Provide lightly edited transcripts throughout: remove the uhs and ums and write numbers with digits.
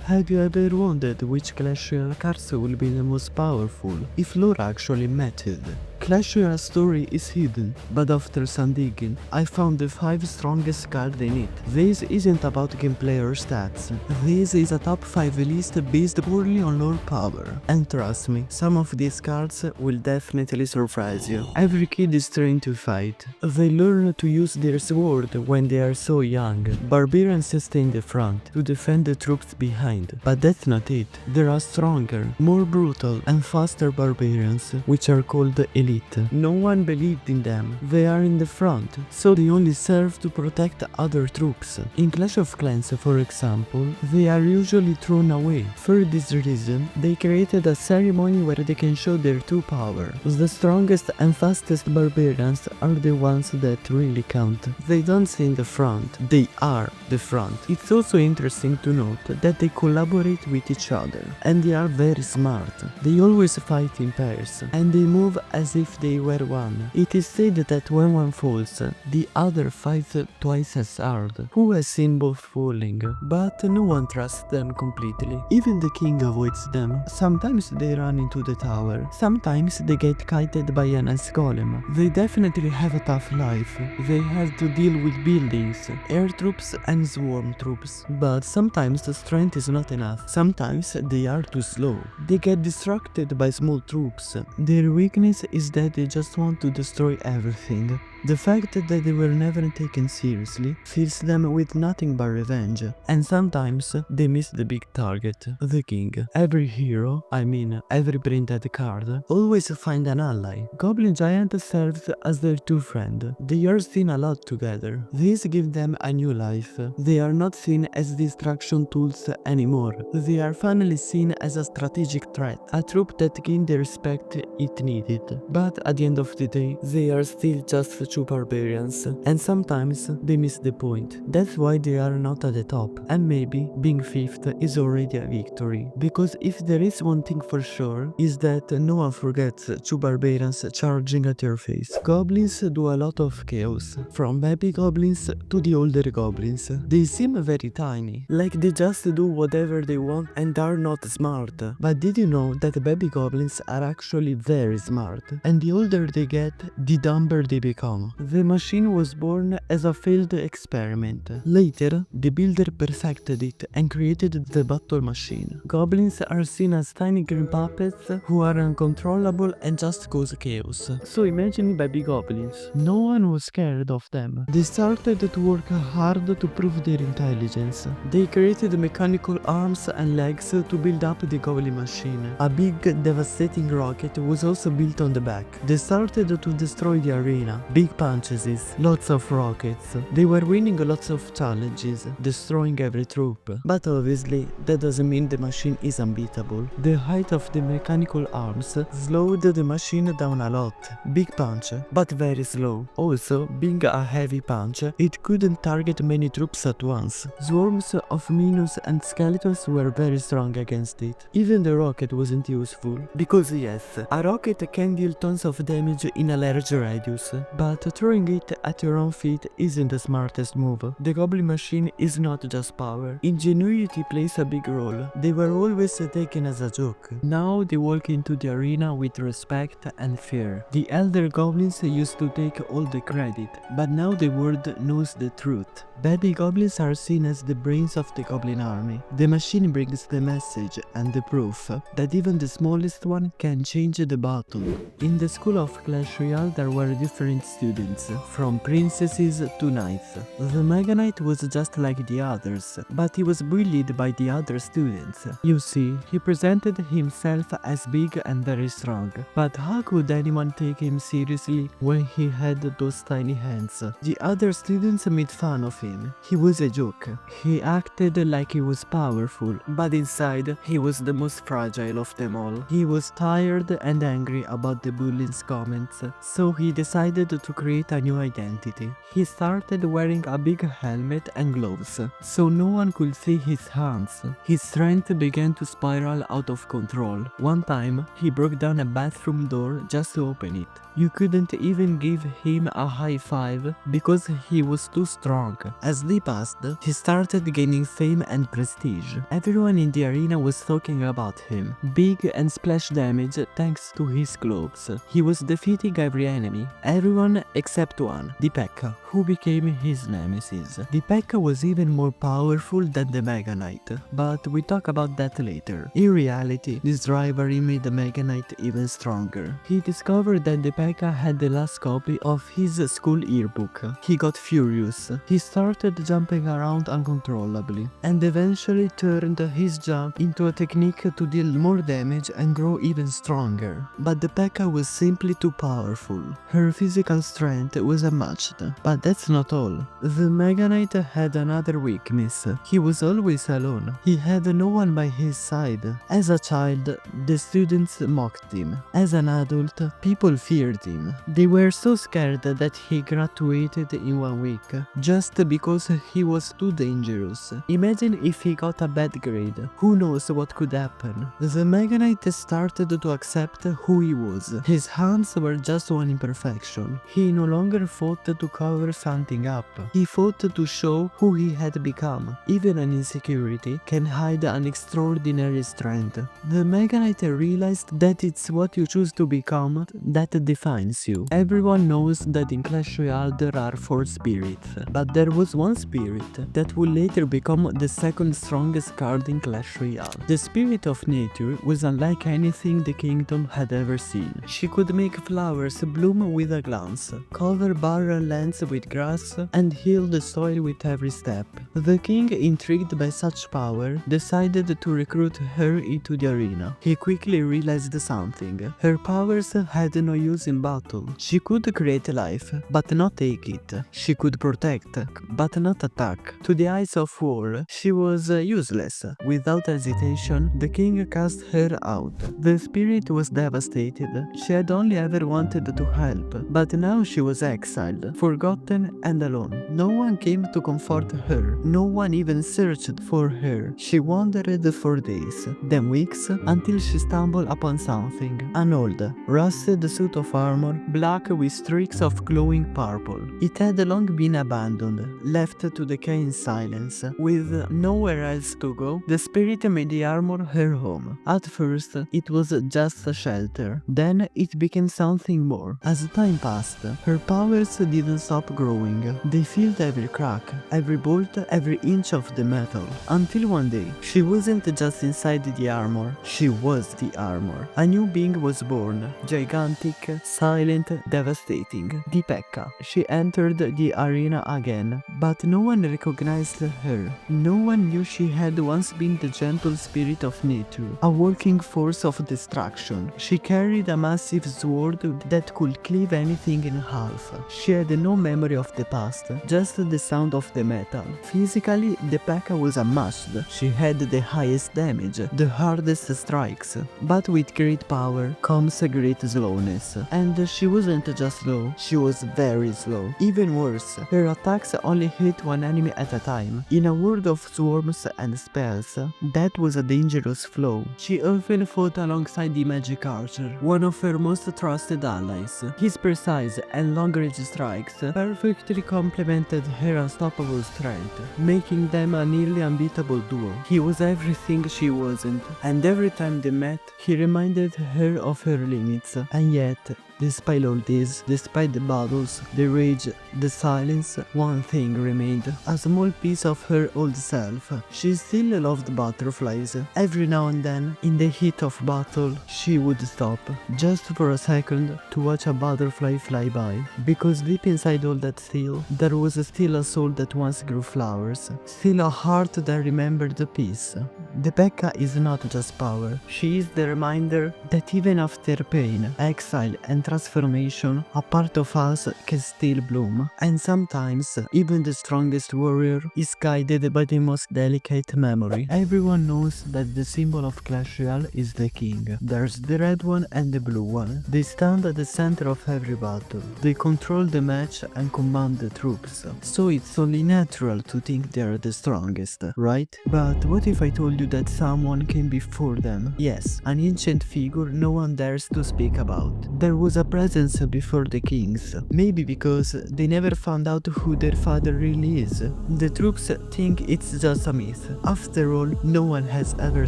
Have you ever wondered which Clash Royale cards will be the most powerful if lore actually mattered? Clash Royale story is hidden, but after some digging, I found the 5 strongest cards in it. This isn't about gameplay or stats. This is a top 5 list based purely on lore power. And trust me, some of these cards will definitely surprise you. Every kid is trained to fight. They learn to use their sword when they are so young. Barbarians stay in the front to defend the troops behind. But that's not it. There are stronger, more brutal and faster barbarians, which are called elite. No one believed in them. They are in the front, so they only serve to protect other troops. In Clash of Clans, for example, they are usually thrown away. For this reason, they created a ceremony where they can show their true power. The strongest and fastest barbarians are the ones that really count. They don't stay in the front, they are the front. It's also interesting to note that they collaborate with each other, and they are very smart. They always fight in pairs, and they move as if they were one. It is said that when one falls, the other fights twice as hard. Who has seen both falling? But no one trusts them completely. Even the king avoids them. Sometimes they run into the tower. Sometimes they get kited by an ice golem. They definitely have a tough life. They have to deal with buildings, air troops and swarm troops. But sometimes the strength is not enough. Sometimes they are too slow. They get distracted by small troops. Their weakness is that they just want to destroy everything. The fact that they were never taken seriously fills them with nothing but revenge, and sometimes they miss the big target, the king. Every hero, every printed card, always find an ally. Goblin Giant serves as their true friend. They are seen a lot together. This gives them a new life. They are not seen as distraction tools anymore. They are finally seen as a strategic threat, a troop that gained the respect it needed. But at the end of the day, they are still just true barbarians, and sometimes they miss the point. That's why they are not at the top, and maybe being 5th is already a victory. Because if there is one thing for sure, is that no one forgets true barbarians charging at your face. Goblins do a lot of chaos, from baby goblins to the older goblins. They seem very tiny, like they just do whatever they want and are not smart. But did you know that baby goblins are actually very smart, and the older they get, the dumber they become? The machine was born as a failed experiment. Later, the builder perfected it and created the battle machine. Goblins are seen as tiny green puppets who are uncontrollable and just cause chaos. So imagine baby goblins. No one was scared of them. They started to work hard to prove their intelligence. They created mechanical arms and legs to build up the goblin machine. A big, devastating rocket was also built on the back. They started to destroy the arena. Big punches, lots of rockets. They were winning lots of challenges, destroying every troop. But obviously, that doesn't mean the machine is unbeatable. The height of the mechanical arms slowed the machine down a lot. Big punch, but very slow. Also, being a heavy punch, it couldn't target many troops at once. Swarms of minions and skeletons were very strong against it. Even the rocket wasn't useful. Because yes, a rocket can deal tons of damage in a large radius, but throwing it at your own feet isn't the smartest move. The goblin machine is not just power. Ingenuity plays a big role. They were always taken as a joke. Now they walk into the arena with respect and fear. The elder goblins used to take all the credit, but now the world knows the truth. Baby goblins are seen as the brains of the goblin army. The machine brings the message and the proof that even the smallest one can change the battle. In the school of Clash Royale there were different students, from princesses to knights. The Mega Knight was just like the others, but he was bullied by the other students. You see, he presented himself as big and very strong, but how could anyone take him seriously when he had those tiny hands? The other students made fun of him. He was a joke. He acted like he was powerful, but inside, he was the most fragile of them all. He was tired and angry about the bullying's comments, so he decided to create a new identity. He started wearing a big helmet and gloves, so no one could see his hands. His strength began to spiral out of control. One time, he broke down a bathroom door just to open it. You couldn't even give him a high five because he was too strong. As they passed, he started gaining fame and prestige. Everyone in the arena was talking about him. Big and splash damage thanks to his clothes. He was defeating every enemy. Everyone except one, the Pekka, who became his nemesis. The Pekka was even more powerful than the Mega Knight, but we talk about that later. In reality, this rivalry made the Mega Knight even stronger. He discovered that the Pekka had the last copy of his school yearbook. He got furious. He started jumping around uncontrollably, and eventually turned his jump into a technique to deal more damage and grow even stronger. But the Pekka was simply too powerful. Her physical strength was unmatched. But that's not all. The Mega Knight had another weakness. He was always alone. He had no one by his side. As a child, the students mocked him. As an adult, people feared him. They were so scared that he graduated in 1 week, just because he was too dangerous. Imagine if he got a bad grade. Who knows what could happen? The Mega Knight started to accept who he was. His hands were just one imperfection. He no longer fought to cover something up. He fought to show who he had become. Even an insecurity can hide an extraordinary strength. The Mega Knight realized that it's what you choose to become that defines you. Everyone knows that in Clash Royale there are 4 spirits, but there was one spirit that would later become the second strongest card in Clash Royale. The spirit of nature was unlike anything the kingdom had ever seen. She could make flowers bloom with a glance, cover barren lands with grass, and heal the soil with every step. The king, intrigued by such power, decided to recruit her into the arena. He quickly realized something. Her powers had no use in battle. She could create life, but not take it. She could protect, but not attack. To the eyes of war, she was useless. Without hesitation, the king cast her out. The spirit was devastated. She had only ever wanted to help, but now she was exiled, forgotten and alone. No one came to comfort her. No one even searched for her. She wandered for days, then weeks, until she stumbled upon something. An old, rusted suit of armor, black with streaks of glowing purple. It had long been abandoned, left to decay in silence. With nowhere else to go, the spirit made the armor her home. At first, it was just a shelter. Then it became something more. As time passed, her powers didn't stop growing. They filled every crack, every bolt, every inch of the metal. Until one day, she wasn't just inside the armor, she was the armor. A new being was born, gigantic, silent, devastating. The Pekka. She entered the arena again, but no one recognized her. No one knew she had once been the gentle spirit of nature, a working force of destruction. She carried a massive sword that could cleave anything in half. She had no memory of the past, just the sound of the metal. Physically, the Pekka was unmatched. She had the highest damage, the hardest strikes. But with great power comes great slowness. And she wasn't just slow, she was very slow. Even worse, her attacks only hit one enemy at a time. In a world of swarms and spells, that was a dangerous flow. She often fought alongside the magic archer, one of her most trusted allies. His precise and long-range strikes perfectly complemented her unstoppable strength, making them a nearly unbeatable duo. He was everything she wasn't, and every time they met, he reminded her of her limits. And yet, despite all this, despite the battles, the rage, the silence, one thing remained, a small piece of her old self. She still loved butterflies. Every now and then, in the heat of battle, she would stop, just for a second, to watch a butterfly fly by. Because deep inside all that steel, there was still a soul that once grew flowers, still a heart that remembered the peace. The Pekka is not just power, she is the reminder that even after pain, exile and transformation, a part of us can still bloom. And sometimes, even the strongest warrior is guided by the most delicate memory. Everyone knows that the symbol of Clash Royale is the king. There's the red one and the blue one. They stand at the center of every battle. They control the match and command the troops. So it's only natural to think they're the strongest, right? But what if I told you that someone came before them? Yes, an ancient figure no one dares to speak about. There was a presence before the kings. Maybe because they never found out who their father really is. The troops think it's just a myth. After all, no one has ever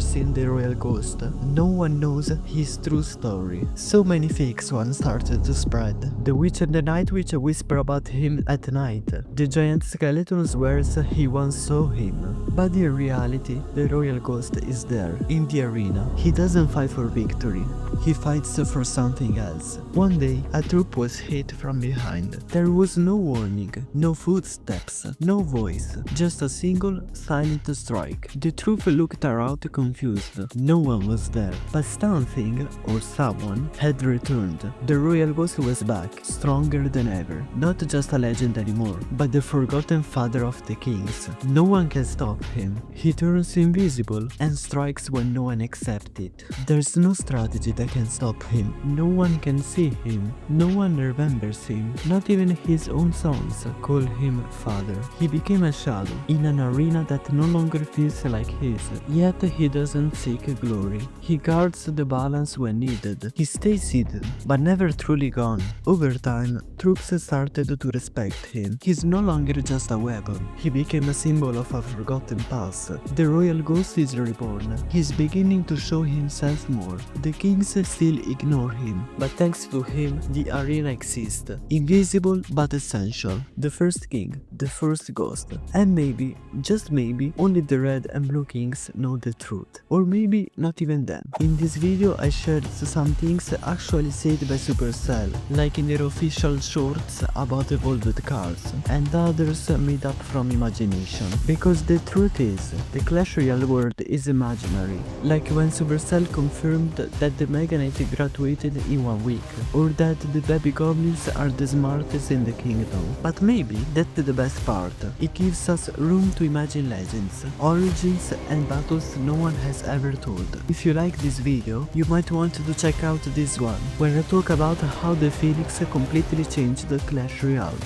seen the royal ghost. No one knows his true story. So many fakes once started to spread. The witch and the night witch whisper about him at night. The giant skeleton swears he once saw him. But in reality, the royal ghost is there, in the arena. He doesn't fight for victory. He fights for something else. One day, a troop was hit from behind. There was no warning, no footsteps, no voice, just a single, silent strike. The troop looked around confused. No one was there, but something, or someone, had returned. The royal ghost was back, stronger than ever. Not just a legend anymore, but the forgotten father of the kings. No one can stop him. He turns invisible and strikes when no one accepts it. There's no strategy that can stop him. No one can see him. No one remembers him. Not even his own sons call him father. He became a shadow in an arena that no longer feels like his. Yet he doesn't seek glory. He guards the balance when needed. He stays hidden, but never truly gone. Over time, troops started to respect him. He's no longer just a weapon. He became a symbol of a forgotten past. The royal ghost is reborn. He's beginning to show himself more. The kings still ignore him, but thanks to him, the arena exists. Invisible but essential. The first king, the first ghost. And maybe, just maybe, only the red and blue kings know the truth. Or maybe not even them. In this video I shared some things actually said by Supercell, like in their official shorts about evolved cards, and others made up from imagination. Because the truth is, the Clash Royale world is imaginary. Like when Supercell confirmed that the Mega Knight graduated in 1 week, or that the baby goblins are the smartest in the kingdom. But maybe that's the best part. It gives us room to imagine legends, origins and battles no one has ever told. If you like this video, you might want to check out this one, where I talk about how the Phoenix completely changed the Clash Royale.